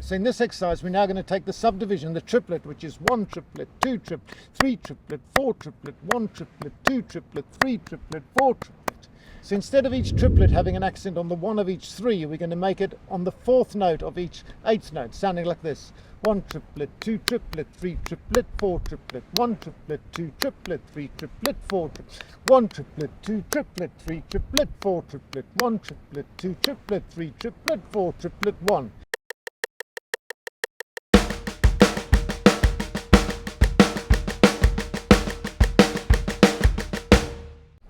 So in this exercise, we're now going to take the subdivision, the triplet, which is 1 triplet, 2 triplet, 3 triplet, 4 triplet, 1 triplet, 2 triplet, 3 triplet, 4 triplet. So instead of each triplet having an accent on the one of each three, we're going to make it on the fourth note of each eighth note, sounding like this. 1 triplet, 2 triplet, 3 triplet, 4 triplet, 1 triplet, 2 triplet, 3 triplet, 4 triplet, 1 triplet, 2 triplet, 3 triplet, 4 triplet, 1 triplet, 2 triplet, 3 triplet, 4 triplet, 1.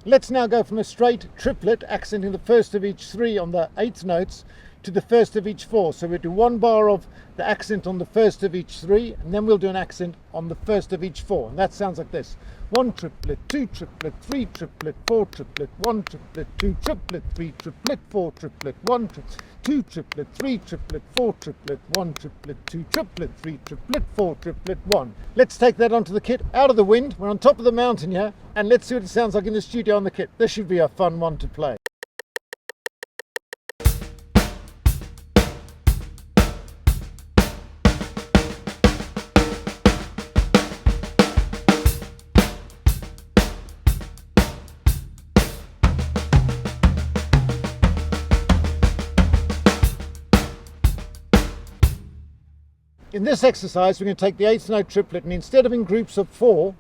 Let's now go from a straight triplet, accenting the first of each three on the eighth notes, to the first of each four. So we'll do one bar of the accent on the first of each three, and then we'll do an accent on the first of each four. And that sounds like this. 1 triplet, 2 triplet, 3 triplet, 4 triplet, 1 triplet, 2 triplet, 3 triplet, 4 triplet, 1 triplet, 2 triplet, 3 triplet, 4 triplet, 1 triplet, 2 triplet, 3 triplet, 4 triplet, 1. Let's take that onto the kit, out of the wind. We're on top of the mountain here, and let's see what it sounds like in the studio on the kit. This should be a fun one to play. In this exercise, we're going to take the eighth note triplet, and instead of in groups of 4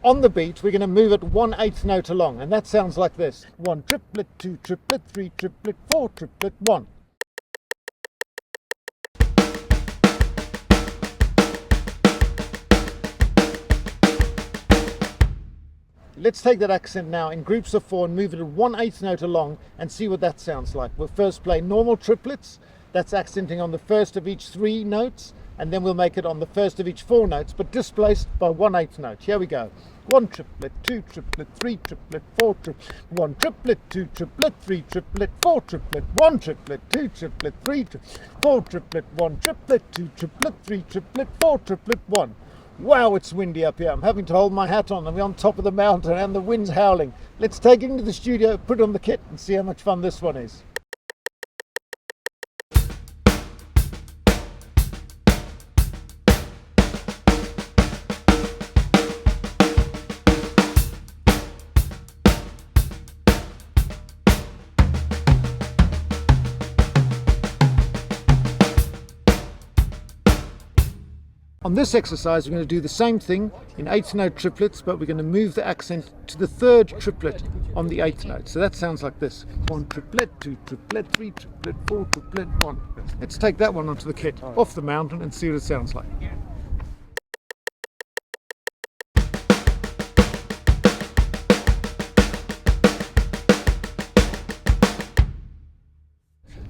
on the beat, we're going to move it 1/8 note along, and that sounds like this. 1 triplet, 2 triplet, 3 triplet, 4 triplet, 1. Let's take that accent now in groups of 4 and move it 1/8 note along and see what that sounds like. We'll first play normal triplets, that's accenting on the first of each 3 notes, and then we'll make it on the first of each 4 notes, but displaced by 1/8 note. Here we go. 1 triplet, 2 triplet, 3 triplet, 4 triplet, 1 triplet, 2 triplet, 3 triplet, 4 triplet, 1 triplet, 2 triplet, 3 triplet, 4 triplet, 1 triplet, 2 triplet, 3 triplet, 4 triplet, 1. Wow, it's windy up here. I'm having to hold my hat on, and we're on top of the mountain and the wind's howling. Let's take it into the studio, put it on the kit, and see how much fun this one is. On this exercise, we're going to do the same thing in eighth note triplets, but we're going to move the accent to the third triplet on the eighth note. So that sounds like this. 1 triplet, 2 triplet, 3 triplet, 4 triplet, 1. Let's take that one onto the kit, off the mountain, and see what it sounds like.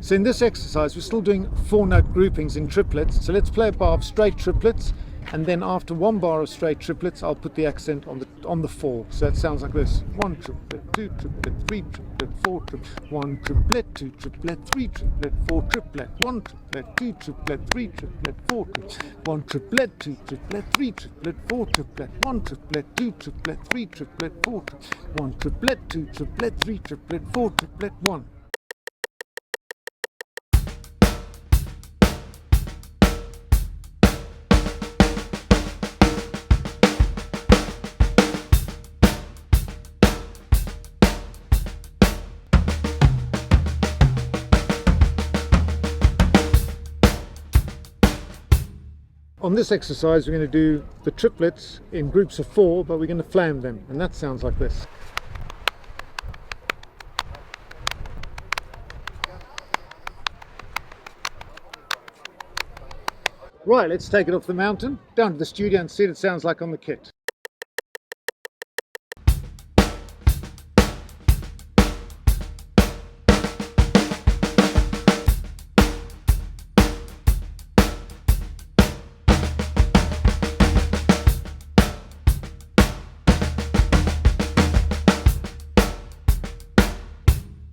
So in this exercise, we're still doing 4-note groupings in triplets. So let's play a bar of straight triplets, and then after 1 bar of straight triplets, I'll put the accent on the 4. So that sounds like this. 1 triplet, 2 triplet, 3 triplet, 4 triplet, 1 triplet, 2 triplet, 3 triplet, 4 triplet, 1 triplet, 2 triplet, 3 triplet, 4 triplet, 1 triplet, 2 triplet, 3 triplet, 4 triplet, 1 triplet, 2 triplet, 3 triplet, 4 triplet, 1 triplet, 2 triplet, 3 triplet, 4 triplet, 1. On this exercise, we're going to do the triplets in groups of 4, but we're going to flam them, and that sounds like this. Right, let's take it off the mountain, down to the studio, and see what it sounds like on the kit.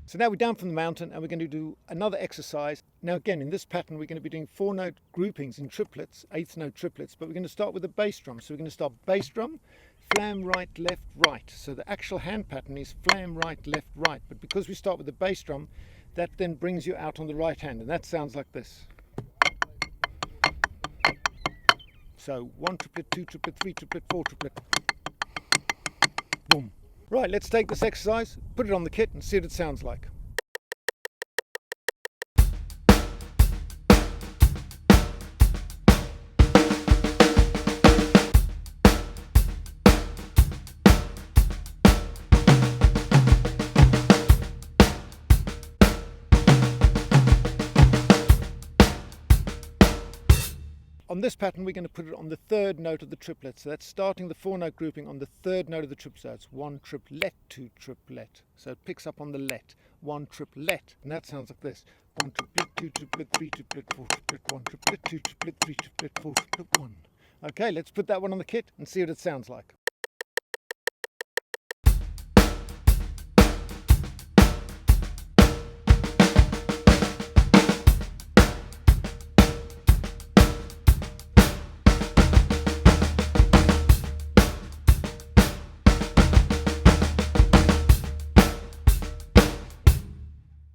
So now we're down from the mountain, and we're going to do another exercise. Now again, in this pattern, we're going to be doing 4-note groupings in triplets, 8th note triplets, but we're going to start with the bass drum. So we're going to start bass drum, flam right, left, right. So the actual hand pattern is flam right, left, right. But because we start with the bass drum, that then brings you out on the right hand, and that sounds like this. So 1 triplet, 2 triplet, 3 triplet, 4 triplet. Boom. Right, let's take this exercise, put it on the kit and see what it sounds like. On this pattern, we're going to put it on the third note of the triplet. So that's starting the 4-note grouping on the third note of the triplet. So it's 1 triplet, 2 triplet. So it picks up on the let. 1 triplet. And that sounds like this. 1 triplet, 2 triplet, 3 triplet, 4 triplet, 1 triplet, 2 triplet, 3 triplet, 4 triplet, 1. Okay, let's put that one on the kit and see what it sounds like.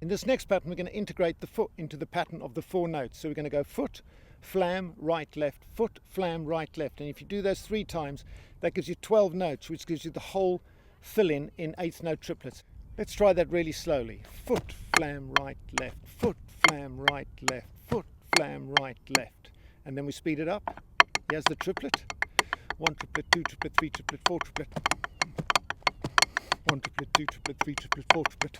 In this next pattern, we're going to integrate the foot into the pattern of the 4 notes. So we're going to go foot, flam, right, left, foot, flam, right, left. And if you do those 3 times, that gives you 12 notes, which gives you the whole fill-in 8th note triplets. Let's try that really slowly. Foot, flam, right, left, foot, flam, right, left, foot, flam, right, left. And then we speed it up. Here's the triplet. 1 triplet, 2 triplet, 3 triplet, 4 triplet. 1 triplet, 2 triplet, 3 triplet, 4 triplet.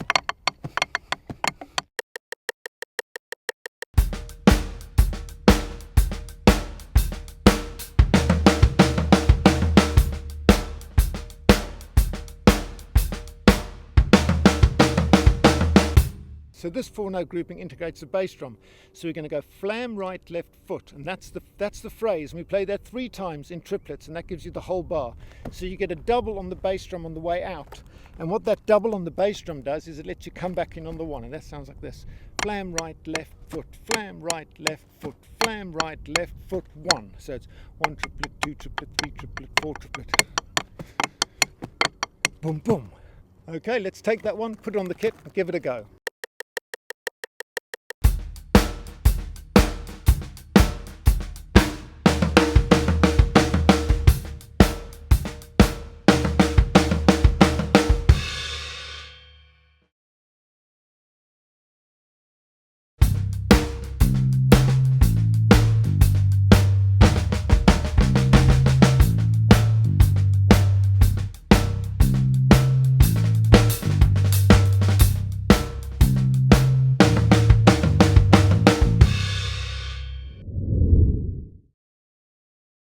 So this 4-note grouping integrates the bass drum. So we're going to go flam, right, left, foot. And that's the phrase. And we play that 3 times in triplets, and that gives you the whole bar. So you get a double on the bass drum on the way out. And what that double on the bass drum does is it lets you come back in on the 1. And that sounds like this. Flam, right, left, foot. Flam, right, left, foot. Flam, right, left, foot, 1. So it's 1 triplet, 2 triplet, 3 triplet, 4 triplet. Boom, boom. Okay, let's take that one, put it on the kit, and give it a go.